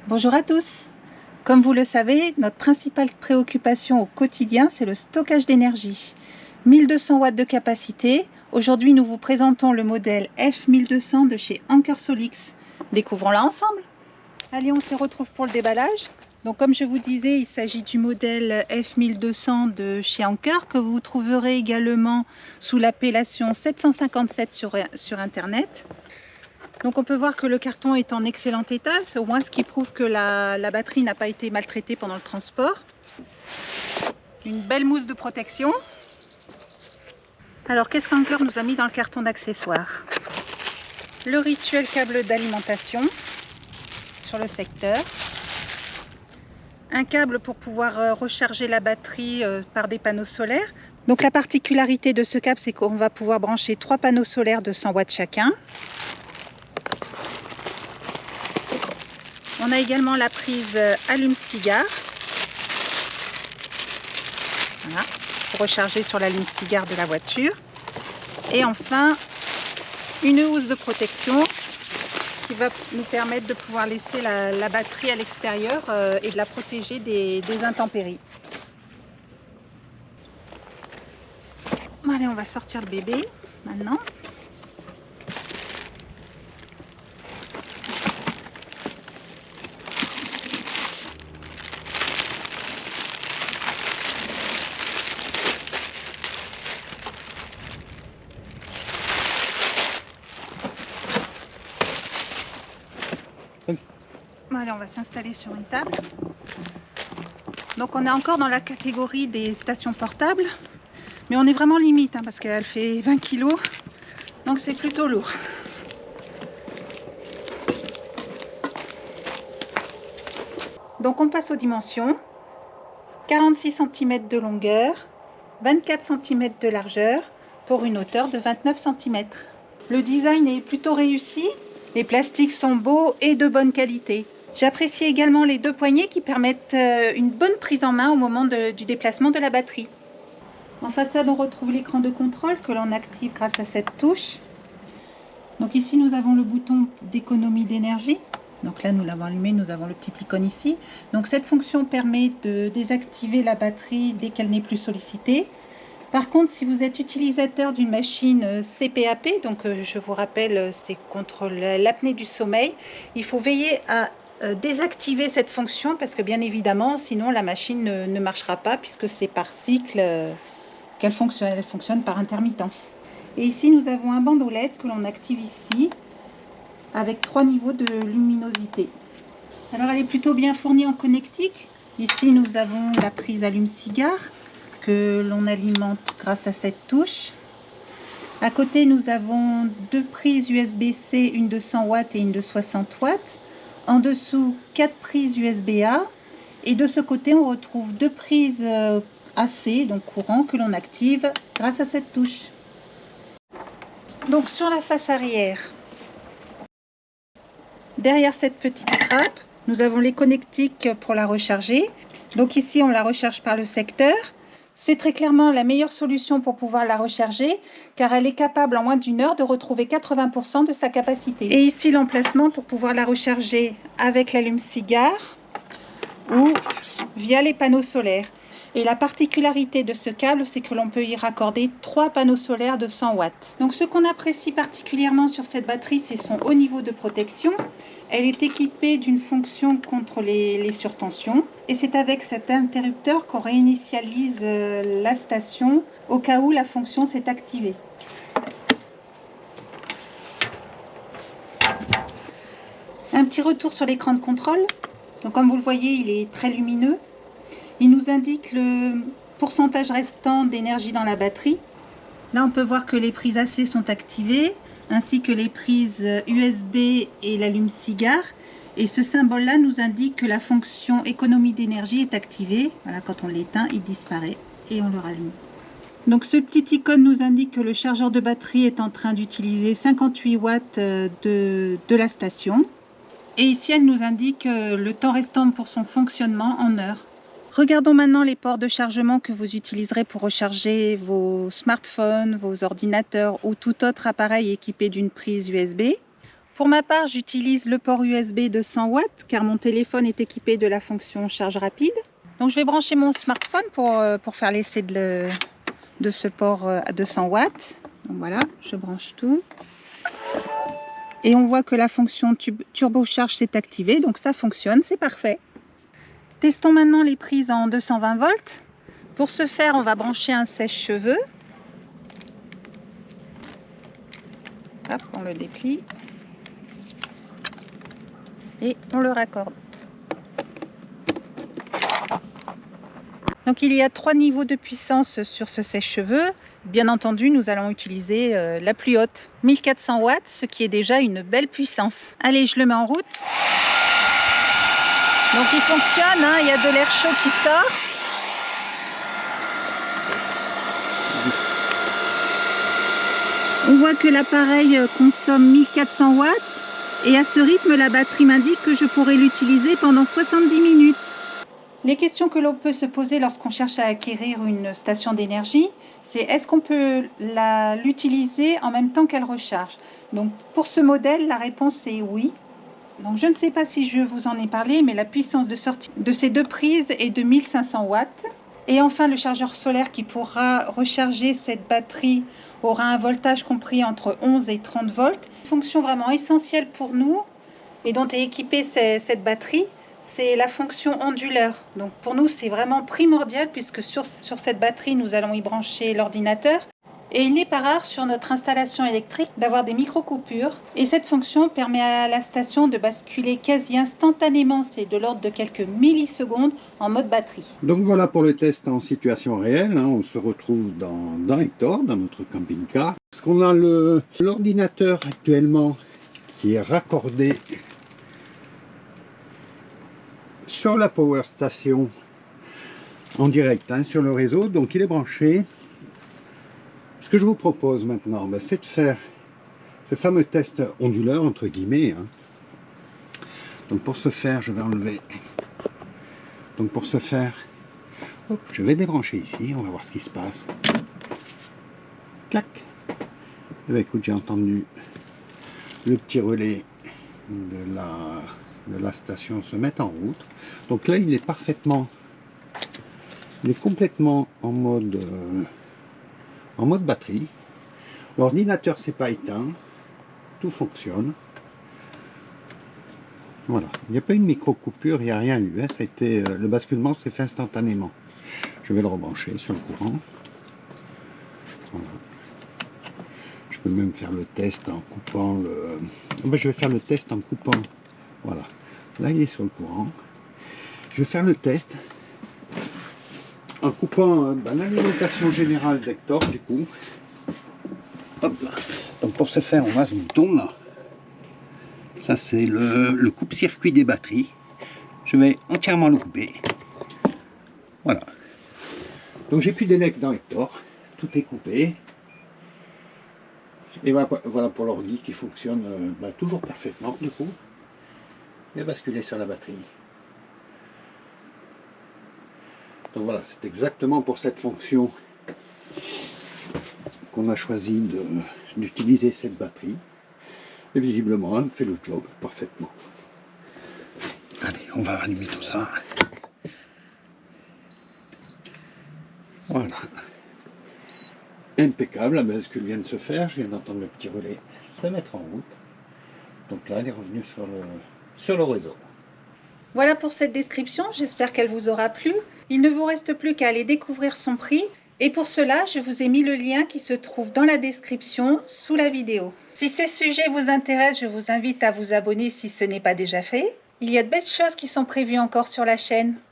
Bonjour à tous. Comme vous le savez, notre principale préoccupation au quotidien, c'est le stockage d'énergie. 1200 watts de capacité. Aujourd'hui, nous vous présentons le modèle F1200 de chez Ankersolix. Découvrons-la ensemble. Allez, on se retrouve pour le déballage. Donc, comme je vous disais, il s'agit du modèle F1200 de chez Anker que vous trouverez également sous l'appellation 757 sur Internet. Donc on peut voir que le carton est en excellent état, c'est au moins ce qui prouve que la batterie n'a pas été maltraitée pendant le transport. Une belle mousse de protection. Alors qu'est-ce qu'Anker nous a mis dans le carton d'accessoires? Le rituel câble d'alimentation sur le secteur. Un câble pour pouvoir recharger la batterie par des panneaux solaires. Donc la particularité de ce câble, c'est qu'on va pouvoir brancher 3 panneaux solaires de 100 watts chacun. On a également la prise allume-cigare, voilà, pour recharger sur l'allume-cigare de la voiture. Et enfin, une housse de protection qui va nous permettre de pouvoir laisser la batterie à l'extérieur et de la protéger des intempéries. Allez, on va sortir le bébé maintenant. Allez, on va s'installer sur une table. Donc on est encore dans la catégorie des stations portables, mais on est vraiment limite parce qu'elle fait 20 kg, donc c'est plutôt lourd. Donc on passe aux dimensions. 46 cm de longueur, 24 cm de largeur pour une hauteur de 29 cm. Le design est plutôt réussi, les plastiques sont beaux et de bonne qualité. J'apprécie également les 2 poignées qui permettent une bonne prise en main au moment du déplacement de la batterie. En façade, on retrouve l'écran de contrôle que l'on active grâce à cette touche. Donc ici, nous avons le bouton d'économie d'énergie. Donc là, nous l'avons allumé, nous avons le petit icône ici. Donc cette fonction permet de désactiver la batterie dès qu'elle n'est plus sollicitée. Par contre, si vous êtes utilisateur d'une machine CPAP, donc je vous rappelle, c'est contre l'apnée du sommeil, il faut veiller à désactiver cette fonction parce que bien évidemment, sinon la machine ne marchera pas puisque c'est par cycle qu'elle fonctionne. Elle fonctionne par intermittence. Et ici, nous avons un bandeau LED que l'on active ici avec 3 niveaux de luminosité. Alors, elle est plutôt bien fournie en connectique. Ici, nous avons la prise allume-cigare que l'on alimente grâce à cette touche. À côté, nous avons 2 prises USB-C, une de 100 watts et une de 60 watts. En dessous, 4 prises USB-A. Et de ce côté, on retrouve 2 prises AC, donc courant, que l'on active grâce à cette touche. Donc sur la face arrière, derrière cette petite trappe, nous avons les connectiques pour la recharger. Donc ici, on la recharge par le secteur. C'est très clairement la meilleure solution pour pouvoir la recharger car elle est capable en moins d'1 heure de retrouver 80% de sa capacité. Et ici l'emplacement pour pouvoir la recharger avec l'allume-cigare ou via les panneaux solaires. Et la particularité de ce câble, c'est que l'on peut y raccorder 3 panneaux solaires de 100 watts. Donc ce qu'on apprécie particulièrement sur cette batterie, c'est son haut niveau de protection. Elle est équipée d'une fonction contre les surtensions. Et c'est avec cet interrupteur qu'on réinitialise la station au cas où la fonction s'est activée. Un petit retour sur l'écran de contrôle. Donc comme vous le voyez, il est très lumineux. Il nous indique le pourcentage restant d'énergie dans la batterie. Là, on peut voir que les prises AC sont activées, ainsi que les prises USB et l'allume-cigare. Et ce symbole-là nous indique que la fonction économie d'énergie est activée. Voilà, quand on l'éteint, il disparaît et on le rallume. Donc ce petit icône nous indique que le chargeur de batterie est en train d'utiliser 58 watts de la station. Et ici, elle nous indique le temps restant pour son fonctionnement en heures. Regardons maintenant les ports de chargement que vous utiliserez pour recharger vos smartphones, vos ordinateurs ou tout autre appareil équipé d'une prise USB. Pour ma part, j'utilise le port USB de 100 watts car mon téléphone est équipé de la fonction charge rapide. Donc je vais brancher mon smartphone pour faire l'essai de ce port de 100 watts. Donc voilà, je branche tout. Et on voit que la fonction turbocharge s'est activée, donc ça fonctionne, c'est parfait. Testons maintenant les prises en 220 volts. Pour ce faire, on va brancher un sèche-cheveux. Hop, on le déplie. Et on le raccorde. Donc il y a 3 niveaux de puissance sur ce sèche-cheveux. Bien entendu, nous allons utiliser la plus haute, 1400 watts, ce qui est déjà une belle puissance. Allez, je le mets en route. Donc il fonctionne, hein, il y a de l'air chaud qui sort. On voit que l'appareil consomme 1400 watts et à ce rythme, la batterie m'indique que je pourrai l'utiliser pendant 70 minutes. Les questions que l'on peut se poser lorsqu'on cherche à acquérir une station d'énergie, c'est est-ce qu'on peut l'utiliser en même temps qu'elle recharge? Donc pour ce modèle, la réponse est oui. Donc je ne sais pas si je vous en ai parlé, mais la puissance de sortie de ces deux prises est de 1500 watts. Et enfin, le chargeur solaire qui pourra recharger cette batterie aura un voltage compris entre 11 et 30 volts. Une fonction vraiment essentielle pour nous et dont est équipée cette batterie, c'est la fonction onduleur. Donc pour nous, c'est vraiment primordial puisque sur cette batterie, nous allons y brancher l'ordinateur. Et il n'est pas rare sur notre installation électrique d'avoir des micro-coupures. Et cette fonction permet à la station de basculer quasi instantanément, c'est de l'ordre de quelques millisecondes, en mode batterie. Donc voilà pour le test en situation réelle. On se retrouve dans Hector, dans notre camping-car. Parce qu'on a l'ordinateur actuellement qui est raccordé sur la power station en direct, sur le réseau. Donc il est branché. Ce que je vous propose maintenant, c'est de faire ce fameux test onduleur, entre guillemets. Donc pour ce faire, je vais enlever. Donc pour ce faire, hop, je vais débrancher ici, on va voir ce qui se passe. Clac. Et bien, écoute, j'ai entendu le petit relais de la station se mettre en route. Donc là, il est complètement en mode batterie. L'ordinateur s'est pas éteint, tout fonctionne. Voilà, il n'y a pas eu de micro coupure, il n'y a rien eu. Ça a été, le basculement s'est fait instantanément. Je vais le rebrancher sur le courant. Voilà. Je peux même faire le test en coupant le. Je vais faire le test en coupant. Voilà, là il est sur le courant. Je vais faire le test en coupant l'alimentation générale d'Hector du coup. Hop là. Donc pour ce faire, on a ce bouton là. Ça c'est le coupe-circuit des batteries. Je vais entièrement le couper. Voilà. Donc j'ai plus d'élec dans Hector. Tout est coupé. Et voilà pour l'ordi qui fonctionne toujours parfaitement du coup. Il va basculer sur la batterie. Donc voilà, c'est exactement pour cette fonction qu'on a choisi d'utiliser cette batterie. Et visiblement, elle fait le job parfaitement. Allez, on va rallumer tout ça. Voilà. Impeccable, la bascule vient de se faire. Je viens d'entendre le petit relais se mettre en route. Donc là, elle est revenue sur le réseau. Voilà pour cette description, j'espère qu'elle vous aura plu. Il ne vous reste plus qu'à aller découvrir son prix. Et pour cela, je vous ai mis le lien qui se trouve dans la description sous la vidéo. Si ces sujets vous intéressent, je vous invite à vous abonner si ce n'est pas déjà fait. Il y a de belles choses qui sont prévues encore sur la chaîne.